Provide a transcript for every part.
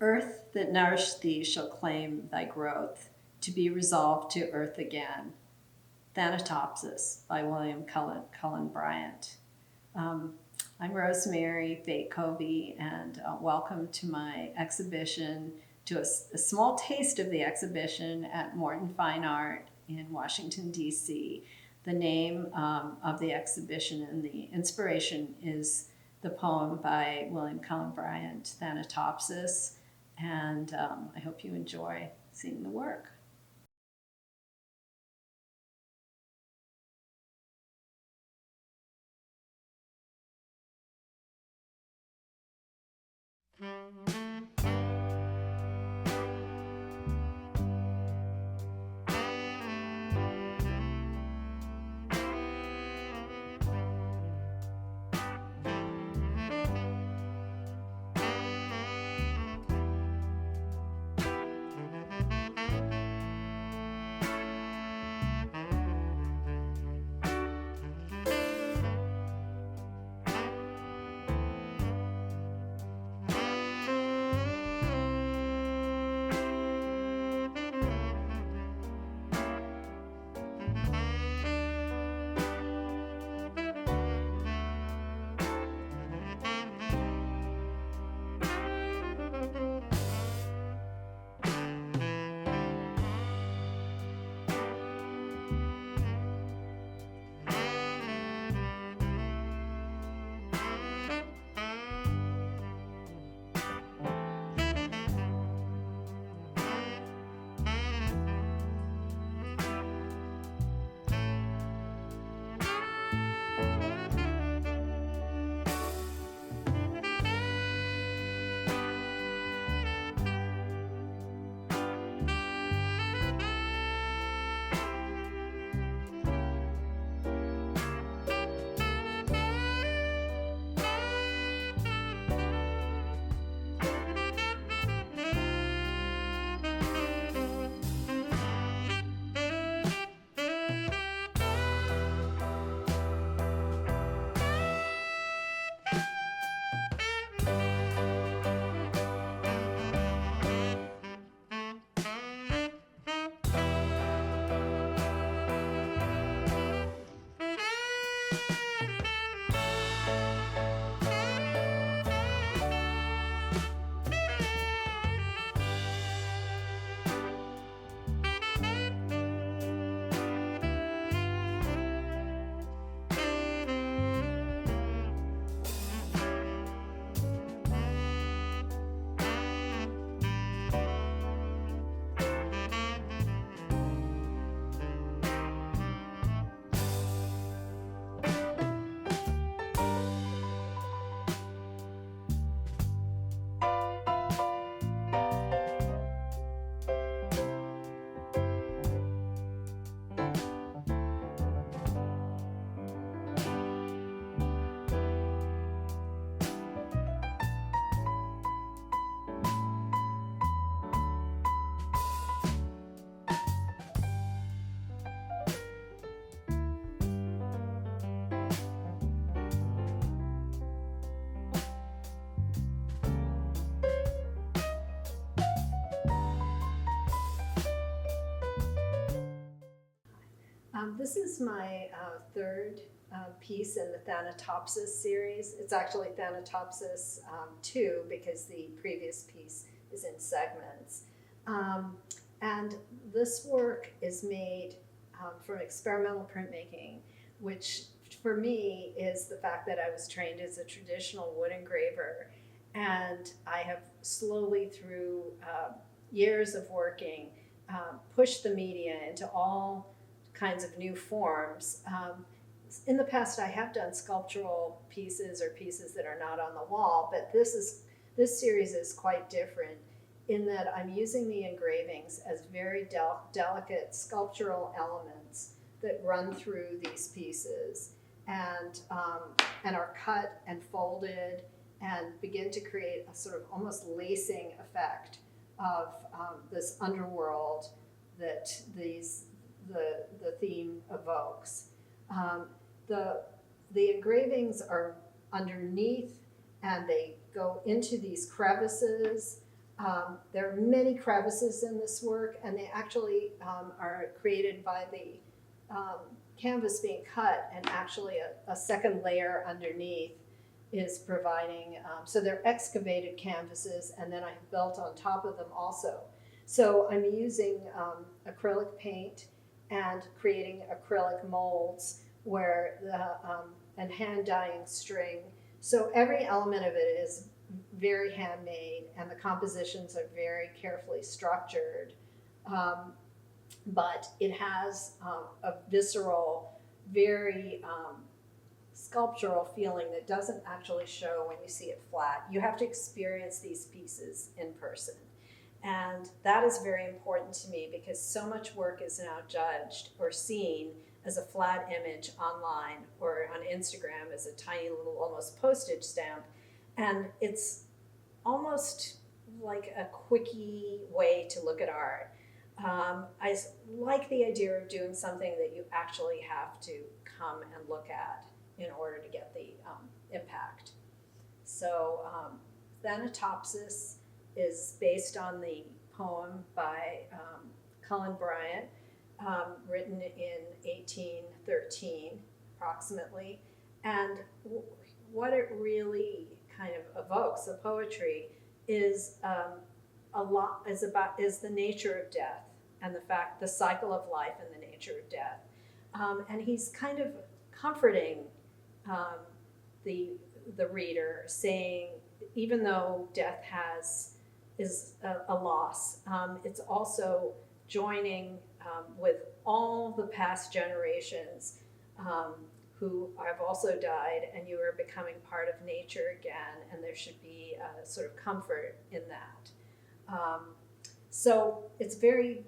Earth that nourished thee shall claim thy growth, to be resolved to earth again. Thanatopsis by William Cullen Bryant. I'm Rosemary Feit Covey, and welcome to my exhibition, to a small taste of the exhibition at Morton Fine Art in Washington, D.C. The name of the exhibition and the inspiration is the poem by William Cullen Bryant, Thanatopsis, and I hope you enjoy seeing the work. This is my third piece in the Thanatopsis series. It's actually Thanatopsis 2 because the previous piece is in segments. And this work is made from experimental printmaking, which for me is the fact that I was trained as a traditional wood engraver, and I have slowly through years of working pushed the media into all kinds of new forms. In the past, I have done sculptural pieces or pieces that are not on the wall, but this series is quite different in that I'm using the engravings as very delicate sculptural elements that run through these pieces and are cut and folded and begin to create a sort of almost lacing effect of this underworld that the theme evokes. The engravings are underneath and they go into these crevices There are many crevices in this work, and they actually are created by the canvas being cut, and actually a second layer underneath is providing, so they're excavated canvases, and then I've built on top of them also. So I'm using acrylic paint and creating acrylic molds where and hand dyeing string. So every element of it is very handmade, and the compositions are very carefully structured. But it has a visceral, very sculptural feeling that doesn't actually show when you see it flat. You have to experience these pieces in person. And that is very important to me because so much work is now judged or seen as a flat image online or on Instagram as a tiny little almost postage stamp. And it's almost like a quickie way to look at art. I like the idea of doing something that you actually have to come and look at in order to get the impact. So Thanatopsis is based on the poem by Cullen Bryant, written in 1813 approximately. And what it really kind of evokes, the poetry, is is the nature of death and the cycle of life and the nature of death. And he's kind of comforting the reader, saying, even though death is a loss, it's also joining with all the past generations who have also died, and you are becoming part of nature again, and there should be a sort of comfort in that. So it's very,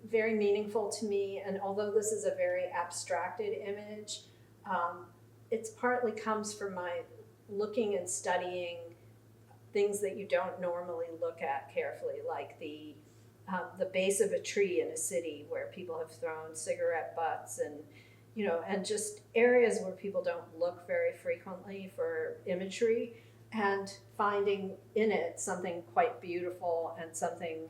very meaningful to me, and although this is a very abstracted image, it partly comes from my looking and studying things that you don't normally look at carefully, like the base of a tree in a city where people have thrown cigarette butts, and and just areas where people don't look very frequently for imagery, and finding in it something quite beautiful and something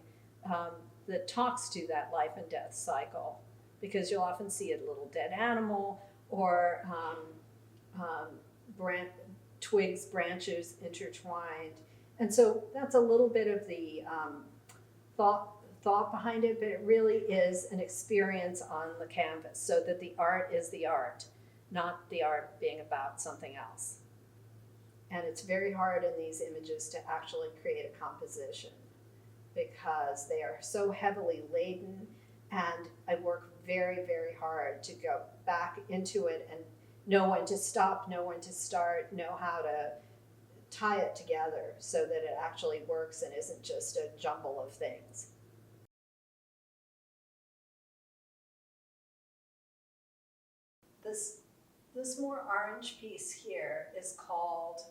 that talks to that life and death cycle, because you'll often see a little dead animal or twigs, branches intertwined. And so that's a little bit of the thought behind it, but it really is an experience on the canvas, so that the art is the art, not the art being about something else. And it's very hard in these images to actually create a composition because they are so heavily laden, and I work very, very hard to go back into it and know when to stop, know when to start, know how to tie it together so that it actually works and isn't just a jumble of things. This more orange piece here is called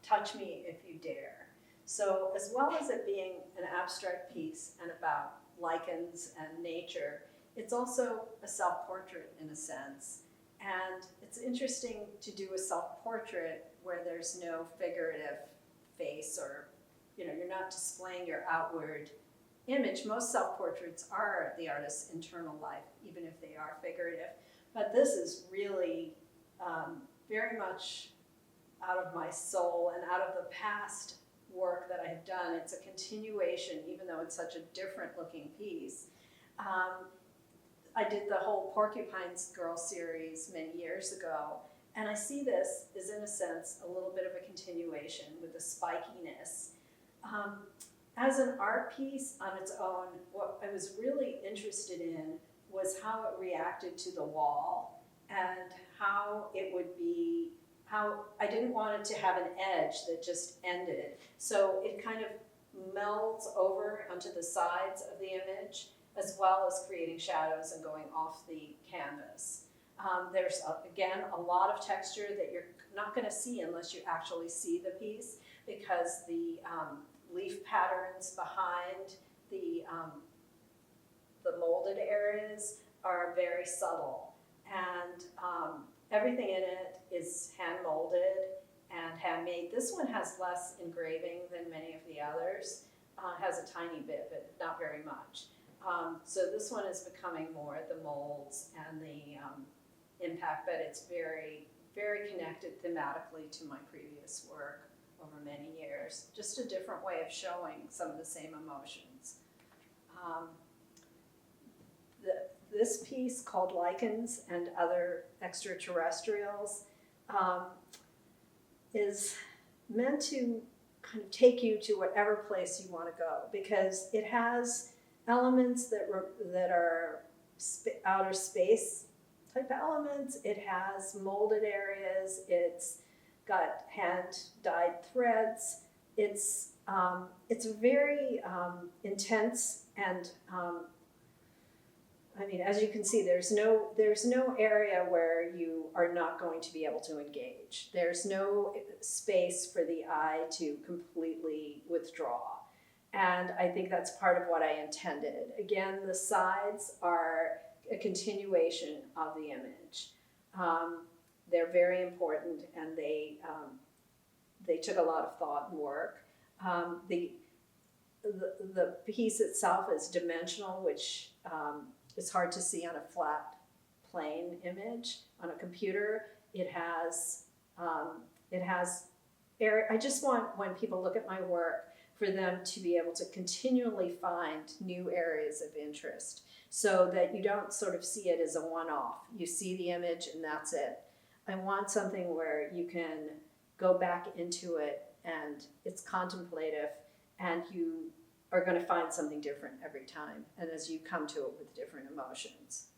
Touch Me If You Dare. So as well as it being an abstract piece and about lichens and nature, it's also a self-portrait in a sense. And it's interesting to do a self-portrait where there's no figurative face, or you're not displaying your outward image. Most self-portraits are the artist's internal life, even if they are figurative. But this is really very much out of my soul and out of the past work that I have done. It's a continuation, even though it's such a different looking piece. I did the whole Porcupine's Girl series many years ago, and I see this as, in a sense, a little bit of a continuation with the spikiness. As an art piece on its own, what I was really interested in was how it reacted to the wall, and how it would be, how I didn't want it to have an edge that just ended. So it kind of melds over onto the sides of the image, as well as creating shadows and going off the canvas. There's, again, a lot of texture that you're not going to see unless you actually see the piece, because the leaf patterns behind the molded areas are very subtle. And everything in it is hand molded and handmade. This one has less engraving than many of the others. has a tiny bit, but not very much. So this one is becoming more the molds and the impact, but it's very, very connected thematically to my previous work over many years. Just a different way of showing some of the same emotions. This piece called Lichens and Other Extraterrestrials is meant to kind of take you to whatever place you want to go, because it has elements that are outer space type elements. It has molded areas. It's got hand-dyed threads. It's very intense, and I mean, as you can see, there's no area where you are not going to be able to engage. There's no space for the eye to completely withdraw. And I think that's part of what I intended. Again, the sides are a continuation of the image. They're very important, and they took a lot of thought and work. The piece itself is dimensional, which it's hard to see on a flat plane image on a computer. It has area. I just want, when people look at my work, for them to be able to continually find new areas of interest, so that you don't sort of see it as a one-off. You see the image and that's it. I want something where you can go back into it and it's contemplative, and you are going to find something different every time, and as you come to it with different emotions.